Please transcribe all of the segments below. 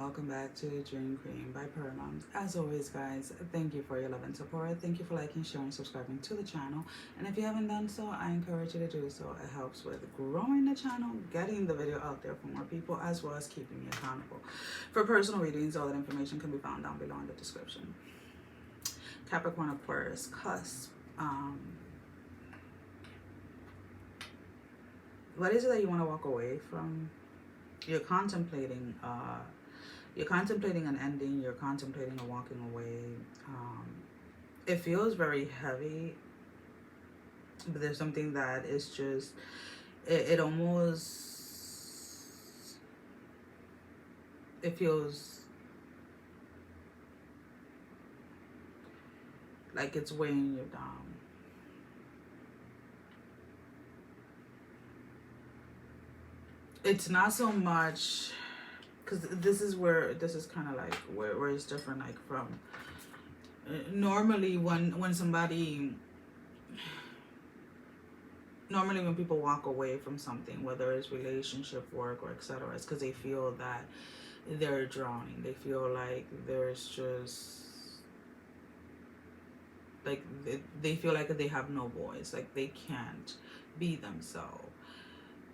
welcome back to Dream Cream by Perla'S. As always, guys, thank you for your love and support. Thank you for liking, sharing, subscribing to the channel. And if you haven't done so, I encourage you to do so. It helps with growing the channel, getting the video out there for more people, as well as keeping me accountable. For personal readings, all that information can be found down below in the description. Capricorn Aquarius Cusp. What is it that you want to walk away from? You're contemplating an ending. You're contemplating a walking away. It feels very heavy, but there's something that is just it almost, it feels like it's weighing you down. It's not so much, because this is kind of like where it's different, like from normally when people walk away from something, whether it's relationship, work, or etc., it's because they feel that they're drowning. They feel like there's just like they feel like they have no voice, like they can't be themselves.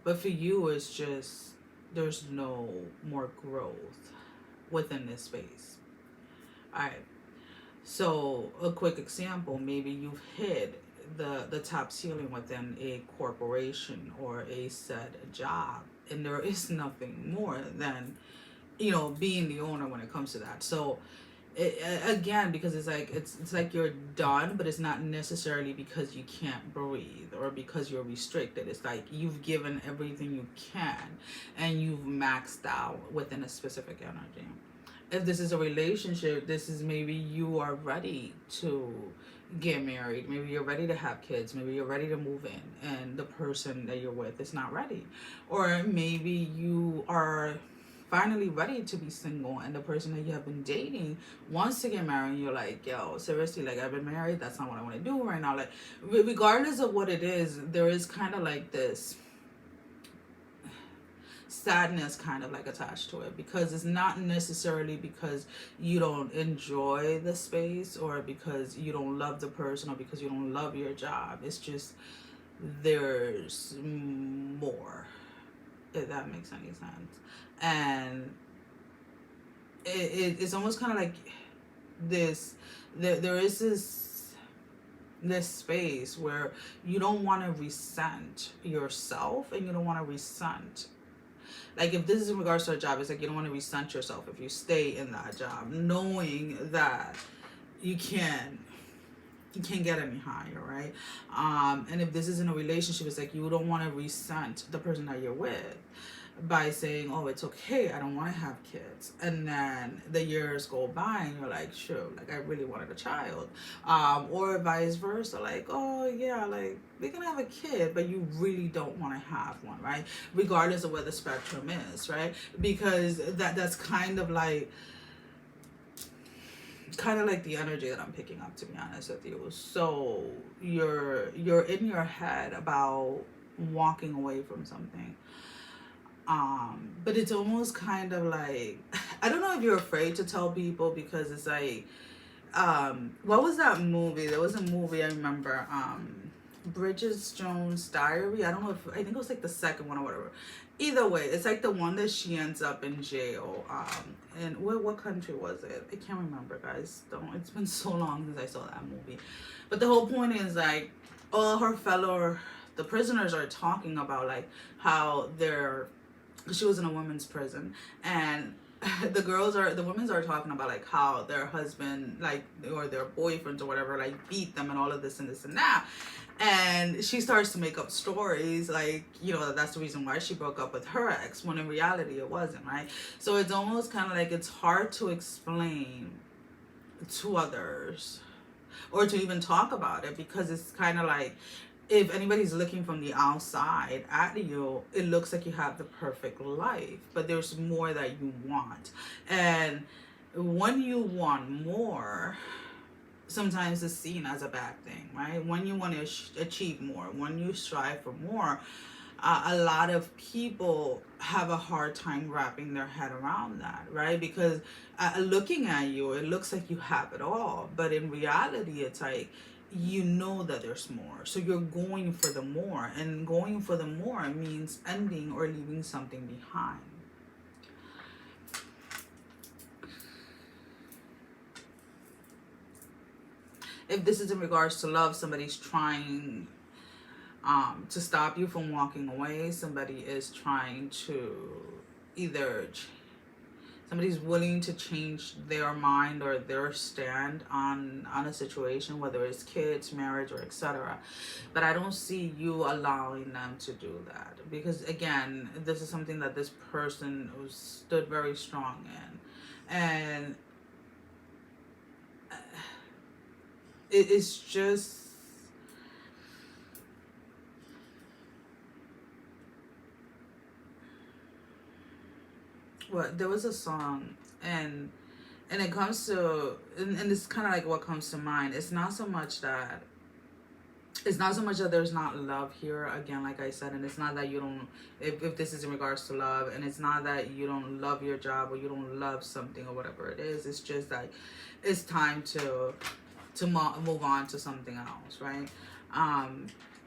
But for you, it's just there's no more growth within this space. All right. So a quick example, maybe you've hit the top ceiling within a corporation or a said job, and there is nothing more than, being the owner when it comes to that. So again, because it's like you're done, but it's not necessarily because you can't breathe or because you're restricted. It's like you've given everything you can and you've maxed out within a specific energy. If this is a relationship, this is maybe you are ready to get married, maybe you're ready to have kids, maybe you're ready to move in, and the person that you're with is not ready. Or maybe you are finally ready to be single and the person that you have been dating wants to get married, and you're like, yo, seriously, like, I've been married, that's not what I want to do right now. Like, regardless of what it is, there is kind of like this sadness kind of like attached to it, because it's not necessarily because you don't enjoy the space or because you don't love the person or because you don't love your job. It's just there's more, if that makes any sense. And it's almost kind of like this, there is this space where you don't want to resent yourself and you don't want to resent, like, if this is in regards to a job, it's like you don't want to resent yourself if you stay in that job knowing that you can't get any higher, right? And if this is in a relationship, it's like you don't want to resent the person that you're with by saying, oh, it's okay, I don't want to have kids. And then the years go by and you're like, sure, like, I really wanted a child. Or vice versa, like, oh yeah, like, we're gonna have a kid, but you really don't want to have one, right? Regardless of where the spectrum is, right? Because that's kind of like the energy that I'm picking up, to be honest with you. So you're in your head about walking away from something. But it's almost kind of like, I don't know if you're afraid to tell people, because it's like, what was that movie? There was a movie I remember, Bridget Jones' Diary. I think it was like the second one or whatever. Either way, it's like the one that she ends up in jail. And what country was it? I can't remember, guys. It's been so long since I saw that movie. But the whole point is, like, all her the prisoners are talking about, like, how she was in a women's prison, and the women are talking about, like, how their husband, like, or their boyfriends or whatever, like, beat them and all of this and this and that. And she starts to make up stories, like, that's the reason why she broke up with her ex, when in reality it wasn't, right? So it's almost kind of like it's hard to explain to others or to even talk about it, because it's kind of like, if anybody's looking from the outside at you, it looks like you have the perfect life, but there's more that you want. And when you want more, sometimes it's seen as a bad thing, right? When you want to achieve more, when you strive for more, A lot of people have a hard time wrapping their head around that, right? Because looking at you, it looks like you have it all, but in reality, it's like you know that there's more, so you're going for the more, and going for the more means ending or leaving something behind. If this is in regards to love, somebody's trying to stop you from walking away. Somebody is trying to either somebody's willing to change their mind or their stand on a situation, whether it's kids, marriage, or etc. But I don't see you allowing them to do that, because again, this is something that this person stood very strong in, and it's just, well, there was a song, and it comes to, and it's kind of like what comes to mind. It's not so much that there's not love here, again, like I said, and it's not that you don't, if this is in regards to love, and it's not that you don't love your job or you don't love something or whatever it is. It's just that it's time to move on to something else, right?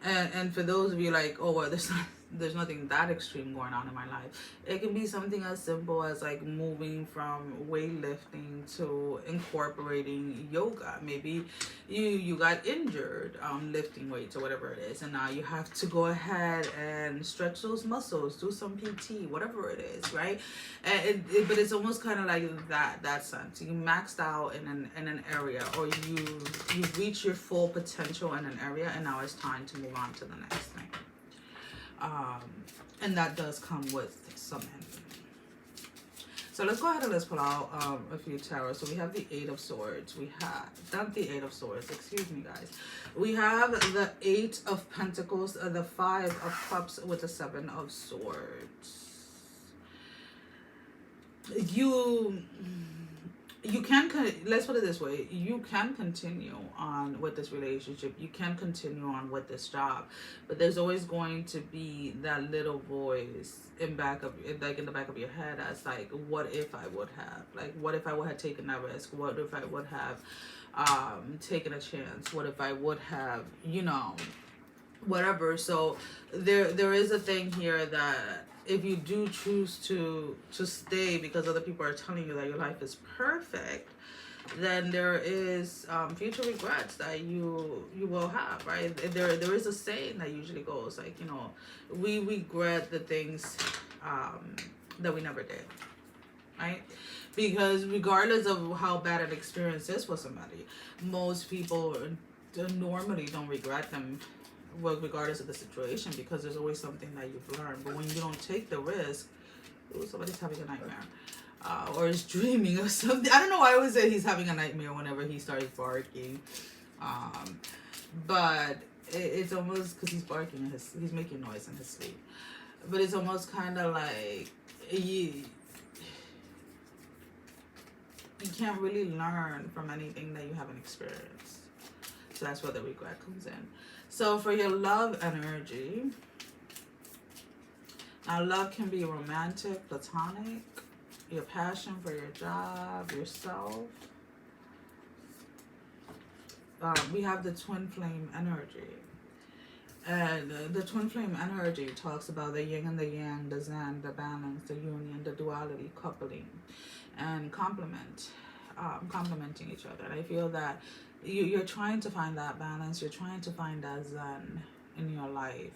And for those of you like, oh well, there's nothing that extreme going on in my life. It can be something as simple as like moving from weightlifting to incorporating yoga. Maybe you got injured lifting weights or whatever it is, and now you have to go ahead and stretch those muscles, do some PT, whatever it is, right? And but it's almost kind of like that sense. You maxed out in an area, or you've reached your full potential in an area, and now it's time to move on to the next thing. And that does come with some ending. So let's go ahead and let's pull out a few tarot. So we have the Eight of Swords. We have, not the Eight of Swords, excuse me guys. We have the Eight of Pentacles, the Five of Cups with the Seven of Swords. You can, let's put it this way, you can continue on with this relationship, you can continue on with this job, but there's always going to be that little voice in the back of your head as like, what if I would have, like, what if I would have taken that risk, what if I would have taken a chance, what if I would have, whatever. So there is a thing here that if you do choose to stay because other people are telling you that your life is perfect, then there is future regrets that you will have, right? There is a saying that usually goes like, we regret the things that we never did, right? Because regardless of how bad an experience is with somebody, most people normally don't regret them, well, regardless of the situation, because there's always something that you've learned. But when you don't take the risk, somebody's having a nightmare, or is dreaming of something. I don't know why I always say he's having a nightmare whenever he starts barking, but it's almost because he's barking, he's making noise in his sleep. But it's almost kind of like you can't really learn from anything that you haven't experienced. So that's where the regret comes in. So for your love energy, now love can be romantic, platonic, your passion for your job, yourself. We have the twin flame energy. And the twin flame energy talks about the yin and the yang, the zen, the balance, the union, the duality, coupling, and complementing each other. And I feel that you're trying to find that balance, you're trying to find that zen in your life,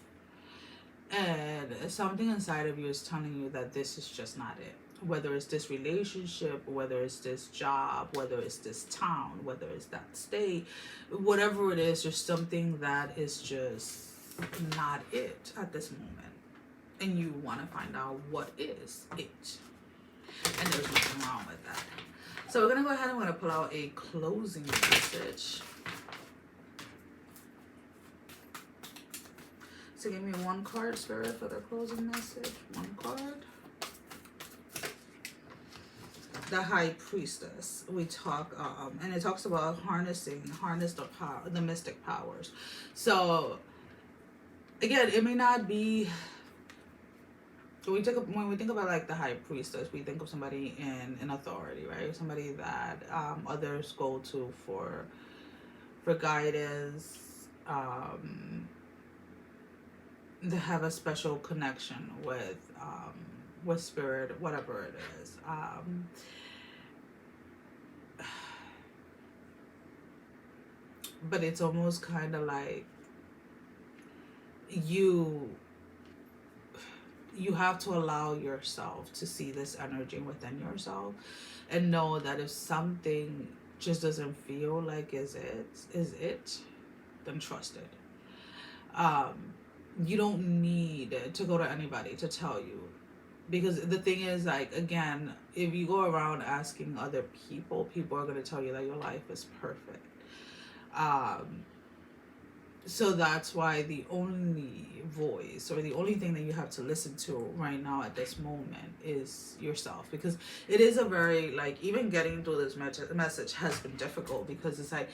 and something inside of you is telling you that this is just not it. Whether it's this relationship, whether it's this job, whether it's this town, whether it's that state, whatever it is, there's something that is just not it at this moment, and you want to find out what is it, and there's nothing wrong with that. So we're going to go ahead and we're going to pull out a closing message. So give me one card, Spirit, for the closing message. One card. The High Priestess. We talk, and it talks about harness the power, the mystic powers. So again, it may not be when we think about like the high priestess, we think of somebody in authority, right? Somebody that others go to for guidance. They have a special connection with spirit, whatever it is. But it's almost kind of like you have to allow yourself to see this energy within yourself and know that if something just doesn't feel like is it, then trust it. You don't need to go to anybody to tell you, because the thing is, like, again, if you go around asking other people are going to tell you that your life is perfect. So that's why the only voice or the only thing that you have to listen to right now at this moment is yourself, because it is a very, like, even getting through this message has been difficult, because it's like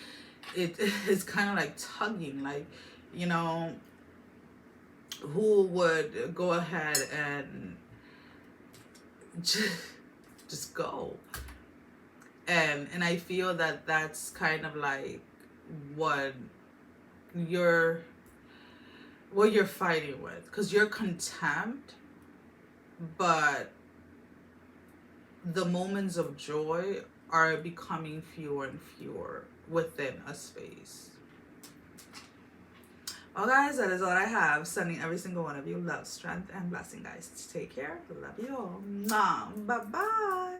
it's kind of like tugging, like, you know, who would go ahead and just go, and I feel that that's kind of like what you're fighting with, because you're content, but the moments of joy are becoming fewer and fewer within a space. Well, guys, that is all I have. Sending every single one of you love, strength, and blessing, guys. Take care. Love you all. Bye bye.